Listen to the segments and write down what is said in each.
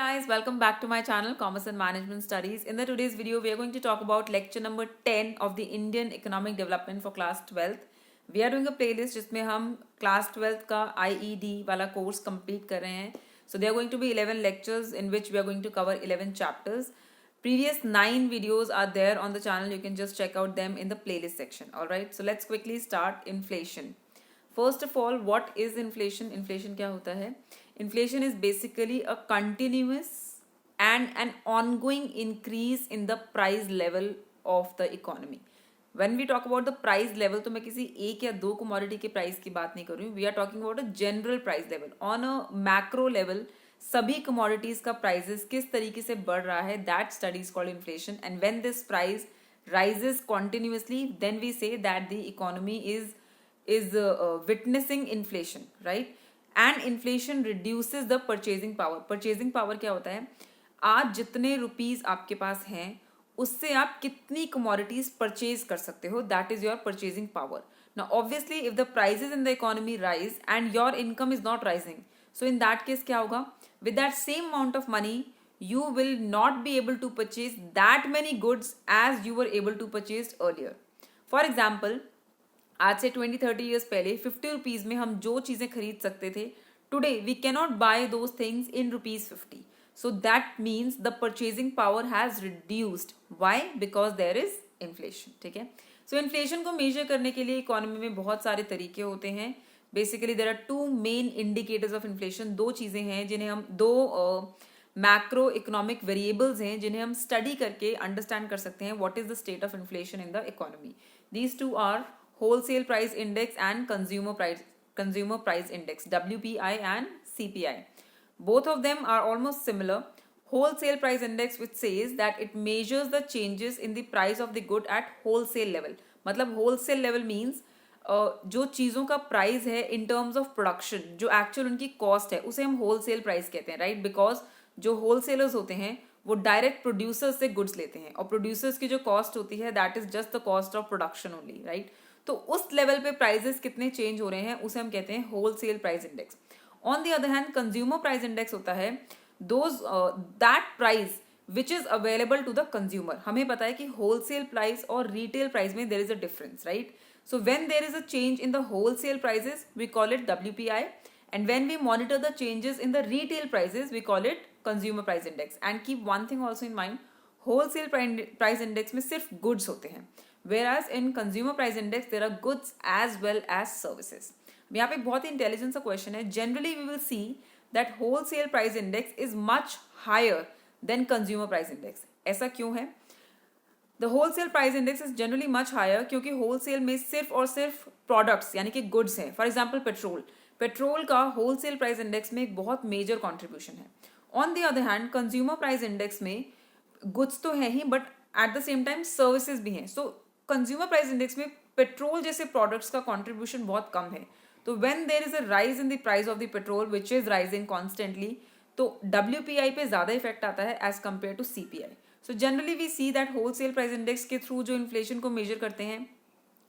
Guys, welcome back to my channel Commerce and Management Studies. In the today's video we are going to talk about lecture number 10 of the Indian Economic Development for class 12th. We are doing a playlist जिसमें हम class 12th का IED वाला course complete कर रहे हैं. So there are going to be 11 lectures in which we are going to cover 11 chapters. Previous 9 videos are there on the channel. You can just check out them in the playlist section. Alright, so let's quickly start inflation. First of all, what is inflation? Inflation क्या होता है? Inflation is basically a continuous and an ongoing increase in the price level of the economy. When we talk about the price level, तो मैं किसी एक या दो commodity के price की बात नहीं कर रही हूँ. We are talking about a general price level. On a macro level, सभी commodities का prices किस तरीके से बढ़ रहा है, that study is called inflation. And when this price rises continuously, then we say that the economy is witnessing inflation, right? And inflation reduces the purchasing power. Purchasing power क्या होता है? आज जितने रुपीज आपके पास हैं उससे आप कितनी commodities purchase कर सकते हो, that is your purchasing power. Now obviously if the prices in the economy rise and your income is not rising, so in that case क्या होगा? With that same amount of money you will not be able to purchase that many goods as you were able to purchase earlier. For example, आज से 20-30 years पहले 50 rupees में हम जो चीजें खरीद सकते थे, today we cannot buy those things in ₹50. So that means the purchasing power has reduced. Why? Because there is inflation. ठीक है. सो इन्फ्लेशन को मेजर करने के लिए इकोनॉमी में बहुत सारे तरीके होते हैं. Basically there are two main indicators of inflation. दो चीजें हैं जिन्हें हम मैक्रो इकोनॉमिक वेरिएबल्स हैं जिन्हें हम स्टडी करके अंडरस्टैंड कर सकते हैं what is the state of inflation in the economy. These two are wholesale price index and consumer price index, WPI and CPI. Both of them are almost similar. Wholesale price index, which says that it measures the changes in the price of the good at wholesale level. मतलब wholesale level means जो चीज़ों का price है in terms of production, जो actual उनकी cost है उसे हम होलसेल प्राइस कहते हैं, राइट? बिकॉज जो होलसेलर्स होते हैं वो डायरेक्ट प्रोड्यूसर्स से गुड्स लेते हैं और प्रोड्यूसर्स की जो कॉस्ट होती है that is just the cost of production only, right? तो उस लेवल पे प्राइजेस कितने चेंज हो रहे हैं उसे हम कहते हैं wholesale price index. On the other hand consumer price index होता है that price which is available to the consumer. हमें पता है कि होलसेल प्राइस और रिटेल प्राइस में there is a difference, right? So when there is a change in the wholesale prices we call it WPI, and when we monitor the changes in the retail prices we call it consumer price index. And keep one thing also in mind, wholesale price index में सिर्फ goods होते हैं, whereas in consumer price index there are goods as well as services. यहाँ पे बहुत ही intelligent सा question है. Generally we will see that wholesale price index is much higher than consumer price index. ऐसा क्यों है? The wholesale price index is generally much higher क्योंकि होलसेल में सिर्फ और सिर्फ प्रोडक्ट्स यानी कि गुड्स हैं. फॉर एग्जाम्पल पेट्रोल का होलसेल प्राइस इंडेक्स में एक बहुत मेजर कॉन्ट्रीब्यूशन है. On the other hand consumer price index में गुड्स तो है ही but at the same time services भी हैं. सो कंज्यूमर प्राइस इंडेक्स में पेट्रोल जैसे प्रोडक्ट्स का कॉन्ट्रीब्यूशन बहुत कम है. तो when there is a rise in the price of the petrol which is rising constantly, तो WPI पे ज्यादा इफेक्ट आता है as compared to CPI. So generally we see that wholesale price index के थ्रू जो इन्फ्लेशन को measure करते हैं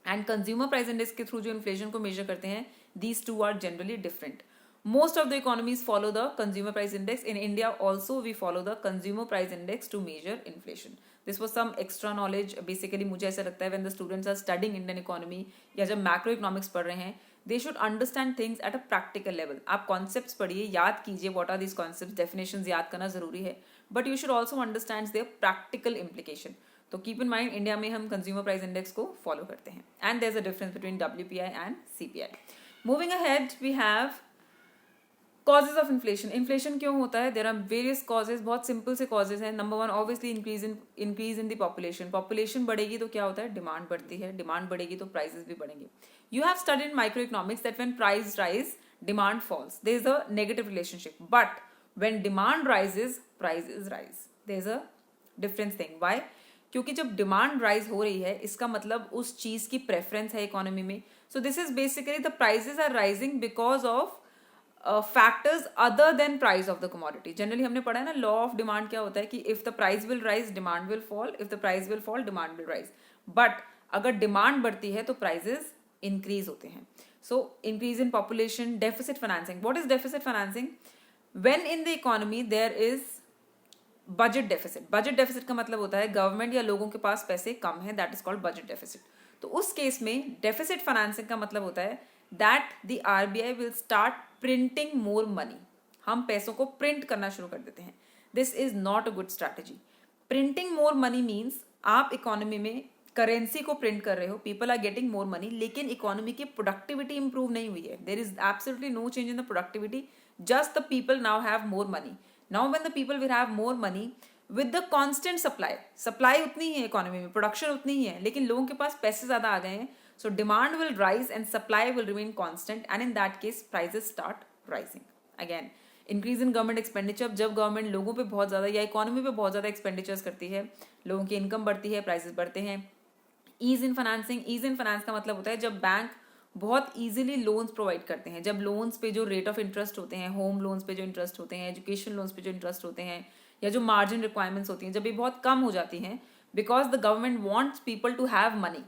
एंड कंज्यूमर प्राइस इंडेक्स के थ्रू जो इन्फ्लेशन को मेजर करते हैं, these two are generally different. Most of the economies follow the consumer price index. In India also we follow the consumer price index to measure inflation. This was some extra knowledge. Basically मुझे ऐसा लगता है when the students are studying Indian economy या जब macro economics पढ़ रहे हैं, they should understand things at a practical level. आप concepts पढ़िए, याद कीजिए what are these concepts, definitions याद करना जरूरी है, but you should also understand their practical implication. तो कीप इन माइंड इंडिया में हम कंज्यूमर प्राइस इंडेक्स को फॉलो करते हैं and there is a difference between WPI and CPI. Moving ahead we have causes of inflation. Inflation क्यों होता है? There are various causes. बहुत सिंपल से कॉजेज हैं. Number 1 obviously increase in the population. Population बढ़ेगी तो क्या होता है? डिमांड बढ़ती है. डिमांड बढ़ेगी तो प्राइसेस भी बढ़ेंगे. You have studied in micro economics that when price rise demand falls. There is a negative relationship, but when demand rises prices rise. There is a different thing. Why? क्योंकि जब demand rise हो रही है इसका मतलब उस चीज की प्रेफरेंस है इकोनॉमी में. So this is basically the prices are rising because of factors other than price of the commodity. Generally हमने पढ़ा है ना, लॉ ऑफ डिमांड क्या होता है कि if the price will rise demand will fall, if the price will fall demand will rise. But अगर demand बढ़ती है तो प्राइसेस इंक्रीज होते हैं. So increase in population, deficit financing. What is deficit financing? When in the economy there is budget deficit, budget deficit का मतलब होता है गवर्नमेंट या लोगों के पास पैसे कम है, that is called budget deficit. तो उस केस में डेफिसिट फाइनेंसिंग का मतलब होता है that the RBI will start printing more money, हम पैसों को प्रिंट करना शुरू कर देते हैं। This is not a good strategy. Printing more money means आप इकोनॉमी में करेंसी को प्रिंट कर रहे हो, people are getting more money, लेकिन इकोनॉमी की प्रोडक्टिविटी इंप्रूव नहीं हुई है। There is absolutely no change in the productivity, just the people now have more money. Now when the people will have more money with the constant supply, supply उतनी ही है economy में, production उतनी ही है, लेकिन लोगों के पास पैसे ज्यादा आ गए हैं, so demand will rise and supply will remain constant, and in that case prices start rising again. Increase in government expenditure, जब गवर्नमेंट लोगों पे बहुत ज्यादा या इकोनॉमी पे बहुत ज्यादा एक्सपेंडिचर्स करती है, लोगों की इनकम बढ़ती है, प्राइसेस बढ़ते हैं। Ease in financing, ease in finance का मतलब होता है जब बैंक बहुत इजीली लोन्स प्रोवाइड करते हैं, जब लोन्स पे जो रेट ऑफ इंटरेस्ट होते हैं, होम लोन्स पे जो इंटरेस्ट होते हैं, एजुकेशन लोन्स पे जो इंटरेस्ट होते हैं, या जो मार्जिन रिक्वायरमेंट्स होती हैं, जब ये बहुत कम हो जाती हैं because the government wants people to have money,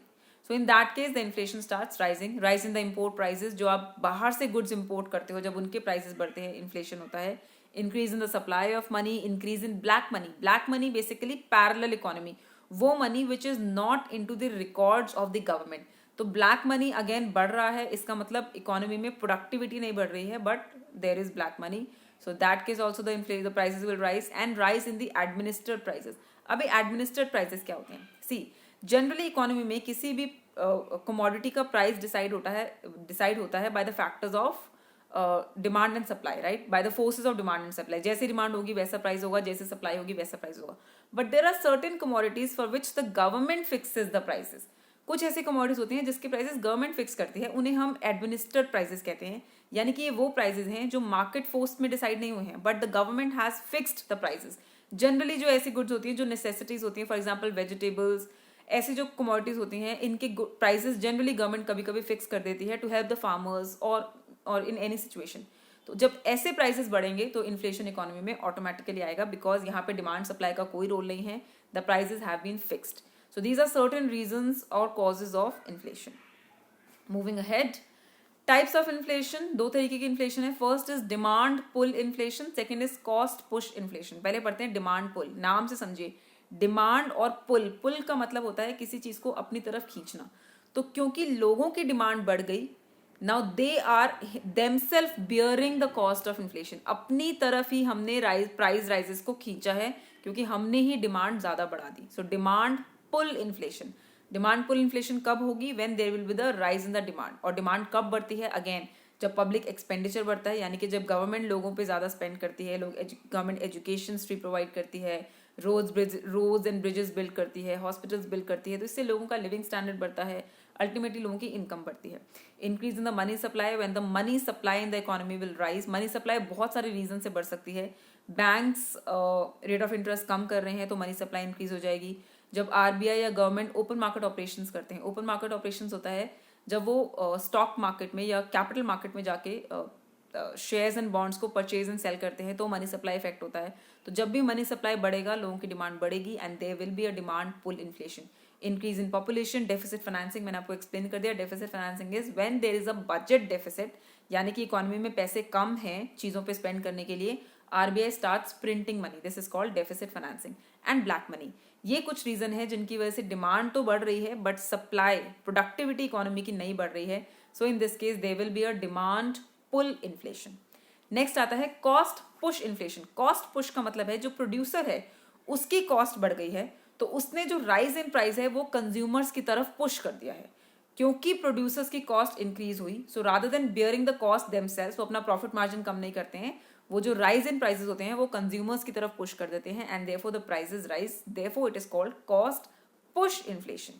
so in that case the inflation starts rising. Rise in the import prices, जो आप बाहर से गुड्स इम्पोर्ट करते हो, जब उनके प्राइसेस बढ़ते हैं, इन्फ्लेशन होता है। Increase in the supply of money, increase in black money, black money basically parallel economy, वो money which is not in to the records of the government. तो ब्लैक मनी अगेन बढ़ रहा है, इसका मतलब इकोनॉमी में प्रोडक्टिविटी नहीं बढ़ रही है, but there is black money, so that case also the prices will rise and rise in the administered prices. अभी एडमिनिस्ट्रेड प्राइसेस क्या होते हैं? सी, जनरली इकोनॉमी में किसी भी कमोडिटी का प्राइस डिसाइड होता है by the factors of demand and supply, right, by the forces of demand and supply. जैसे डिमांड होगी वैसा प्राइस होगा, जैसे सप्लाई होगी वैसा प्राइस होगा। But there are certain commodities for which the government fixes the prices. कुछ ऐसी कमोडिटीज होती हैं जिसके प्राइसेस गवर्नमेंट फिक्स करती है, उन्हें हम एडमिनिस्ट्रेड प्राइसेस कहते हैं। यानी कि ये वो प्राइसेस हैं जो मार्केट फोर्स में डिसाइड नहीं हुए हैं, but the government has fixed the prices. Generally जो ऐसी गुड्स होती हैं जो नेसेसिटीज होती हैं, फॉर एग्जाम्पल वेजिटेबल्स, ऐसी जो कमोडिटीज होती हैं, इनके प्राइसेस जनरली गवर्नमेंट कभी कभी फिक्स कर देती है टू हेल्प द फार्मर्स और इन एनी सिचुएशन। तो जब ऐसे प्राइसेस बढ़ेंगे तो इन्फ्लेशन इकोनॉमी में ऑटोमेटिकली आएगा, बिकॉज यहाँ पे डिमांड सप्लाई का कोई रोल नहीं है, the prices have been fixed. So these are certain reasons or causes of inflation. Moving ahead, types of inflation, दो तरीके की inflation है। First is demand pull inflation, second is cost push inflation. पहले पढ़ते हैं demand pull, नाम से समझिए, demand और pull, pull का मतलब होता है किसी चीज को अपनी तरफ खींचना। तो क्योंकि लोगों की डिमांड बढ़ गई, now they are themselves bearing the cost of inflation, अपनी तरफ ही हमने प्राइस राइजेस को खींचा है क्योंकि हमने ही डिमांड ज्यादा बढ़ा दी। So demand pull inflation, demand pull inflation कब होगी? When there will be the rise in the demand. और डिमांड कब बढ़ती है? अगेन जब पब्लिक एक्सपेंडिचर बढ़ता है, यानी कि जब गवर्नमेंट लोगों पे ज्यादा स्पेंड करती है, गवर्नमेंट एजुकेशन फ्री प्रोवाइड करती है, रोड्स एंड ब्रिजेस बिल्ड करती है, हॉस्पिटल्स बिल्ड करती है, तो इससे लोगों का लिविंग स्टैंडर्ड बढ़ता है, अल्टीमेटली लोगों की इनकम बढ़ती है। Increase in the money supply, when the money supply in the economy will rise. Money supply बहुत सारे रीजन से बढ़ सकती है। बैंक्स रेट ऑफ इंटरेस्ट कम कर रहे हैं तो मनी सप्लाई इंक्रीज हो जाएगी। जब आरबीआई या गवर्नमेंट ओपन मार्केट ऑपरेशंस करते हैं, ओपन मार्केट ऑपरेशंस होता है जब वो स्टॉक मार्केट में या कैपिटल मार्केट में जाके शेयर्स एंड बॉन्ड्स को परचेज एंड सेल करते हैं, तो मनी सप्लाई इफेक्ट होता है। तो जब भी मनी सप्लाई बढ़ेगा, लोगों की डिमांड बढ़ेगी and there will be a demand pull inflation. Increase in population, deficit financing, मैंने आपको एक्सप्लेन कर दिया। Deficit financing is when there is a budget deficit, यानी कि इकोनॉमी में पैसे कम हैं चीजों पे स्पेंड करने के लिए, RBI starts printing money, this is called deficit financing. And black money, ये कुछ रीजन है जिनकी वजह से डिमांड तो बढ़ रही है बट सप्लाई, प्रोडक्टिविटी इकोनॉमी की नहीं बढ़ रही है। So in this case there will be a demand pull inflation. Next आता है cost push inflation. Cost push का मतलब है जो प्रोड्यूसर है उसकी कॉस्ट बढ़ गई है, तो उसने जो राइज इन प्राइस है वो कंज्यूमर्स की तरफ पुश कर दिया है, क्योंकि प्रोड्यूसर्स की कॉस्ट इंक्रीज हुई। So rather than bearing the cost themselves, वो अपना प्रॉफिट मार्जिन कम नहीं करते हैं, वो जो राइज इन प्राइसेस होते हैं वो कंज्यूमर्स की तरफ पुश कर देते हैं and therefore the prices rise, therefore it is called cost push inflation.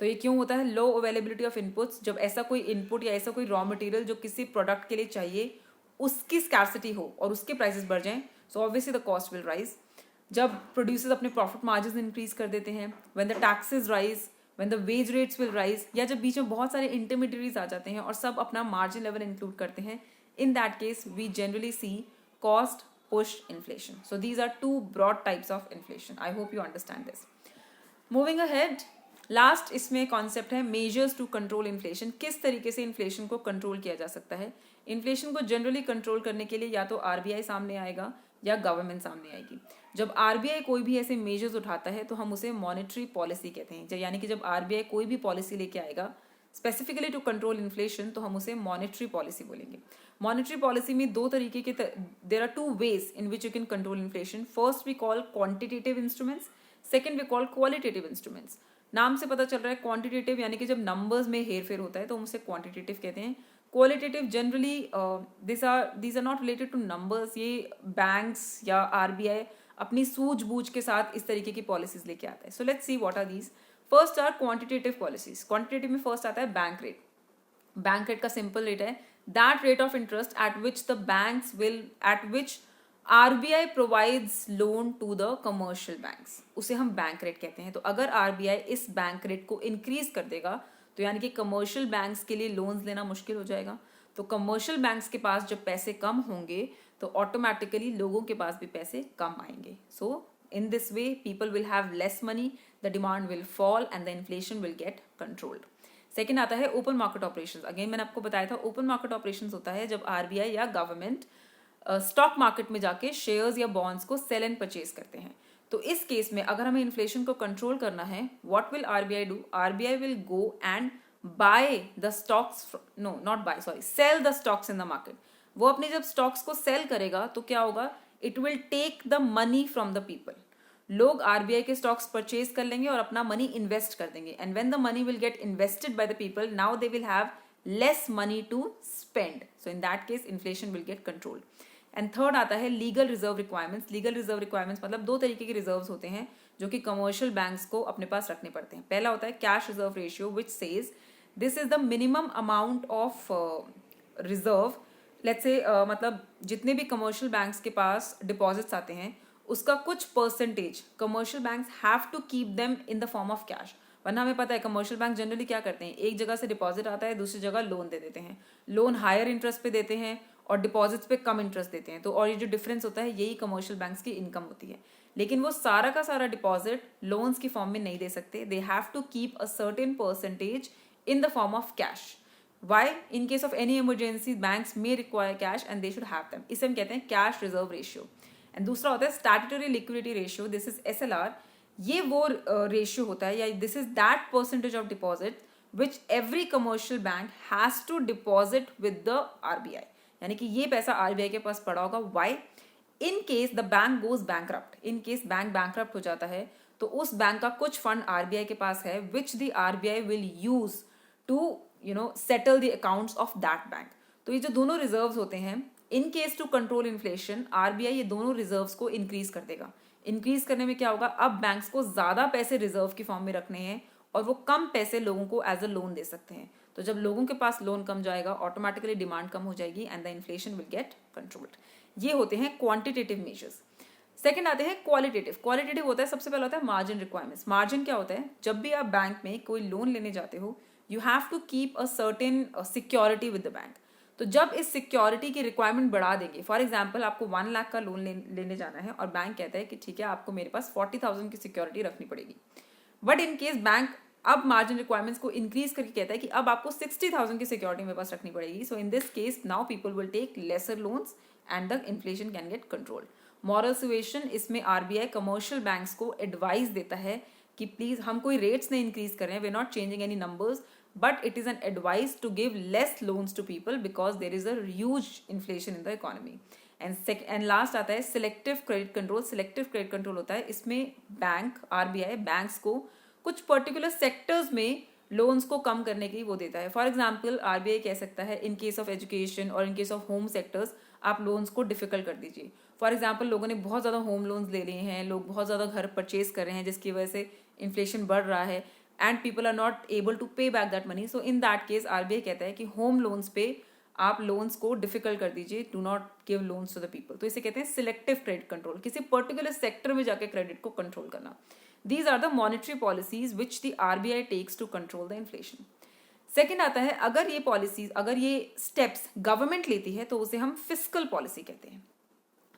तो ये क्यों होता है? लो अवेलेबिलिटी ऑफ इनपुट्स, जब ऐसा कोई इनपुट या ऐसा कोई रॉ मटेरियल जो किसी प्रोडक्ट के लिए चाहिए उसकी स्कैर्सिटी हो और उसके प्राइसेस बढ़ जाएं, so obviously the cost will rise. जब प्रोड्यूसर्स अपने प्रॉफिट मार्जिन इंक्रीज कर देते हैं, when the taxes rise, when the ways rates will rise, या जब बीच में बहुत सारे इंटरमीडिएटरीज आ जाते हैं और सब अपना मार्जिन लेवल इंक्लूड करते हैं, in that case we generally see cost push inflation. So these are two broad types of inflation. I hope you understand this. Moving ahead, last इसमें कॉन्सेप्ट है मेजर्स टू कंट्रोल इन्फ्लेशन। किस तरीके से inflation को control किया जा सकता है? इन्फ्लेशन को जनरली कंट्रोल करने के लिए या तो आरबीआई सामने आएगा या गवर्नमेंट सामने आएगी। जब आरबीआई कोई भी ऐसे मेजर्स उठाता है तो हम उसे मॉनेटरी पॉलिसी कहते हैं, यानी कि जब आरबीआई कोई भी पॉलिसी लेके आएगा स्पेसिफिकली टू कंट्रोल इन्फ्लेशन तो हम उसे मॉनेटरी पॉलिसी बोलेंगे। मॉनेटरी पॉलिसी में दो तरीके के there are two ways in which you can control inflation. First we call quantitative instruments, second we call qualitative instruments. नाम से पता चल रहा है क्वांटिटेटिव यानी कि जब नंबर्स में हेर फेर होता है तो हम उसे क्वांटिटेटिव कहते हैं। Qualitative generally these are not related to numbers, ये बैंक्स या आरबीआई अपनी सूझबूझ के साथ इस तरीके की पॉलिसीज लेके आता है। So let's see what are these. First are quantitative policies. Quantitative में फर्स्ट आता है बैंक रेट। बैंक रेट का सिंपल रेट है that rate of interest at which RBI provides loan to the commercial banks, उसे हम bank rate कहते हैं। तो अगर आरबीआई इस बैंक रेट को इंक्रीज कर देगा तो यानी कि कमर्शियल बैंक्स के लिए लोन्स लेना मुश्किल हो जाएगा। तो कमर्शियल बैंक्स के पास जब पैसे कम होंगे तो ऑटोमेटिकली लोगों के पास भी पैसे कम आएंगे। So in this way people will have less money, the demand will fall and the inflation will get controlled. Second आता है ओपन मार्केट ऑपरेशंस। अगेन मैंने आपको बताया था ओपन मार्केट ऑपरेशंस होता है जब आरबीआई या गवर्नमेंट स्टॉक मार्केट में जाके शेयर्स या बॉन्ड्स को सेल एंड परचेज करते हैं। तो इस केस में अगर हमें इन्फ्लेशन को कंट्रोल करना है, what will RBI do? RBI will go and buy the stocks, no not buy, sorry, sell the stocks in the market. वो अपने जब स्टॉक्स को सेल करेगा तो क्या होगा? It will take the money from the people. लोग RBI के स्टॉक्स परचेज कर लेंगे और अपना मनी इन्वेस्ट कर देंगे, and when the money will get invested by the people, now they will have less money to spend. So in that case inflation will get controlled. And third आता है legal reserve requirements. Legal reserve requirements मतलब दो तरीके के reserves होते हैं जो कि कमर्शियल बैंक्स को अपने पास रखने पड़ते हैं। पहला होता है cash reserve ratio which says this is the minimum amount of reserve. Let's say मतलब जितने भी कमर्शियल बैंक्स के पास डिपॉजिट्स आते हैं उसका कुछ percentage commercial banks have to keep them in the form of cash. वरना हमें पता है कमर्शियल बैंक जनरली क्या करते हैं, एक जगह से डिपॉजिट आता है दूसरी जगह लोन दे देते हैं। लोन हायर इंटरेस्ट पे देते हैं और डिपॉजिट्स पे कम इंटरेस्ट देते हैं। तो और ये जो डिफरेंस होता है यही कमर्शियल बैंक्स की इनकम होती है। लेकिन वो सारा का सारा डिपॉजिट लोन्स की फॉर्म में नहीं दे सकते। They have to keep a certain percentage in the form of cash. Why? In case of any emergency, banks may require cash and they should have them. इसे हम कहते हैं cash reserve ratio. And दूसरा होता है statutory liquidity ratio. This is SLR. ये वो ratio होता है या this is that percentage of deposit which every commercial bank has to deposit with the RBI. यानी कि ये पैसा RBI के पास पड़ा होगा. Why? In case the bank goes bankrupt. In case bank bankrupt हो जाता है तो उस बैंक का कुछ फंड आरबीआई के पास है which the RBI will use to settle the accounts of that bank. तो ये जो दोनों रिजर्व्स होते हैं in case to control inflation RBI ये दोनों रिजर्व्स को इंक्रीज कर देगा। इंक्रीज करने में क्या होगा, अब बैंक्स को ज्यादा पैसे रिजर्व की फॉर्म में रखने हैं और वो कम पैसे लोगों को एज अ लोन दे सकते हैं। तो जब लोगों के पास लोन कम जाएगा ऑटोमेटिकली डिमांड कम हो जाएगी and the inflation will get controlled. ये होते हैं क्वांटिटेटिव मेजर्स। सेकंड आते हैं क्वालिटेटिव। क्वालिटेटिव होता है सबसे पहला होता है मार्जिन रिक्वायरमेंट्स। मार्जिन क्या होता है, जब भी आप बैंक में कोई लोन लेने जाते हो you have to keep a certain security with the bank. तो जब इस सिक्योरिटी की रिक्वायरमेंट बढ़ा देंगे, फॉर एग्जाम्पल आपको 1 लाख का लोन लेने जाना है और बैंक कहता है कि ठीक है आपको मेरे पास 40,000 की सिक्योरिटी रखनी पड़ेगी। बट इन केस बैंक अब मार्जिन रिक्वायरमेंट्स को इंक्रीज करके कहता है कि अब आपको 60,000 की सिक्योरिटी मेरे पास रखनी पड़ेगी। So in this case now people will take lesser loans and the inflation can get controlled. Moral suasion, इसमें आरबीआई कमर्शियल बैंक्स को एडवाइस देता है कि प्लीज हम कोई रेट्स नहीं इंक्रीज कर रहे हैं, we are not changing any numbers, but it is an advice to give less loans to people because there is a huge inflation in the economy. And last आता है selective credit control. Selective credit control होता है इसमें bank RBI banks को कुछ particular sectors में loans को कम करने की वो देता है। फॉर एग्जाम्पल आरबीआई कह सकता है इन केस ऑफ एजुकेशन और in case of home sectors आप लोन्स को डिफिकल्ट कर दीजिए। फॉर एग्जाम्पल लोगों ने बहुत ज़्यादा होम लोन्स ले लिए हैं, लोग बहुत ज़्यादा घर परचेज कर रहे हैं जिसकी वजह से इन्फ्लेशन बढ़ रहा है and people are not able to pay back that money. So in that case RBI कहता है कि होम लोन्स पे आप लोन्स को डिफिकल्ट कर दीजिए, do not give loans to the people. तो इसे कहते हैं सिलेक्टिव क्रेडिट कंट्रोल, किसी पर्टिकुलर सेक्टर में जाके क्रेडिट को कंट्रोल करना। These are the monetary policies which the RBI takes to control the inflation. Second आता है अगर ये पॉलिसीज अगर ये स्टेप्स गवर्नमेंट लेती है तो उसे हम फिस्कल पॉलिसी कहते हैं।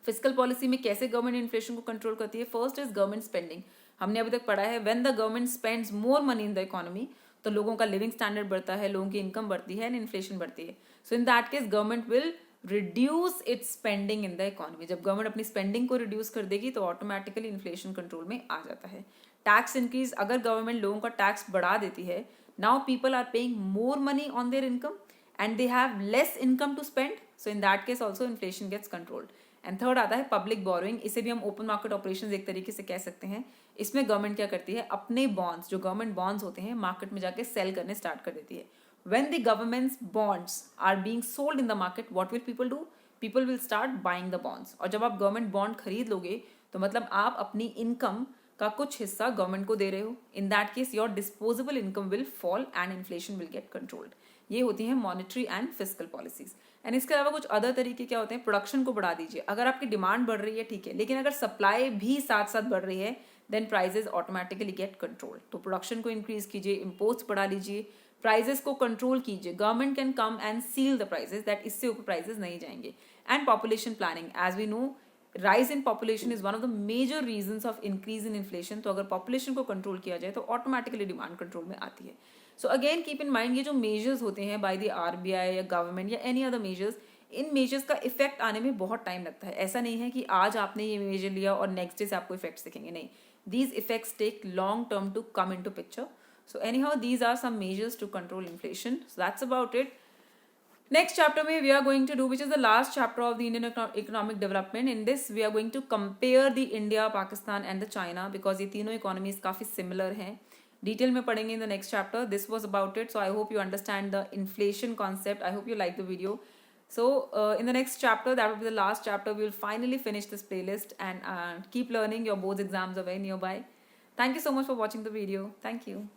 फिस्कल पॉलिसी में कैसे गवर्नमेंट इन्फ्लेशन को कंट्रोल करती है? First is government spending. हमने अभी तक पढ़ा है when the government spends more money in the economy तो लोगों का लिविंग स्टैंडर्ड बढ़ता है, लोगों की इनकम बढ़ती है एंड इन्फ्लेशन बढ़ती है। So in that case government will reduce its spending in the economy. जब गवर्नमेंट अपनी स्पेंडिंग को रिड्यूस कर देगी तो ऑटोमेटिकली इन्फ्लेशन कंट्रोल में आ जाता है. टैक्स इंक्रीज, अगर गवर्नमेंट लोगों का टैक्स बढ़ा देती है, now people are paying more money on their income and they have less income to spend, so in that case also inflation gets controlled. And third आता है पब्लिक बोरोइंग. इसे भी हम ओपन मार्केट ऑपरेशंस एक तरीके से कह सकते हैं. इसमें गवर्नमेंट क्या करती है, अपने बॉन्ड्स, जो गवर्नमेंट बॉन्ड्स होते हैं, मार्केट में जाके सेल करने स्टार्ट कर देती है. When the government's bonds are being sold in the market, what will people do? People will start buying the bonds. और जब आप गवर्नमेंट बॉन्ड खरीद लोगे तो मतलब आप अपनी इनकम का कुछ हिस्सा गवर्नमेंट को दे रहे हो. इन that case your disposable income will fall and inflation will get controlled. ये होती हैं monetary and fiscal policies. And इसके अलावा कुछ अदर तरीके क्या होते हैं, प्रोडक्शन को बढ़ा दीजिए. अगर आपकी डिमांड बढ़ रही है ठीक है, लेकिन अगर सप्लाई भी साथ साथ बढ़ रही है then prices automatically get control. तो प्रोडक्शन को इंक्रीज कीजिए, इम्पोर्ट्स बढ़ा लीजिए, प्राइजेस को कंट्रोल कीजिए. Government can come and ceil the prices that इससे ऊपर प्राइजेस नहीं जाएंगे. And population planning, as we know rise in population is one of the major reasons of increase in inflation. तो अगर पॉपुलेशन को control किया जाए तो ऑटोमेटिकली डिमांड कंट्रोल में आती है. So again keep in mind, ये जो मेजर्स होते हैं बाय द आरबीआई या गवर्नमेंट या एनी अदर मेजर्स, इन मेजर्स का इफेक्ट आने में बहुत टाइम लगता है. ऐसा नहीं है कि आज आपने ये मेजर लिया और नेक्स्ट डे से आपको इफेक्ट्स दिखेंगे, नहीं. These effects take long term to come into picture. So anyhow, these are some measures to control inflation. So that's about it. Next chapter में we are going to do, which is the last chapter of the Indian economic development. In this we are going to compare the India, Pakistan and the China, because ये तीनों economies काफी similar हैं. Detail में पढ़ेंगे in the next chapter. This was about it. So I hope you understand the inflation concept. I hope you like the video. So in the next chapter, that will be the last chapter, we will finally finish this playlist and keep learning. Your boards exams are very nearby. Thank you so much for watching the video. Thank you.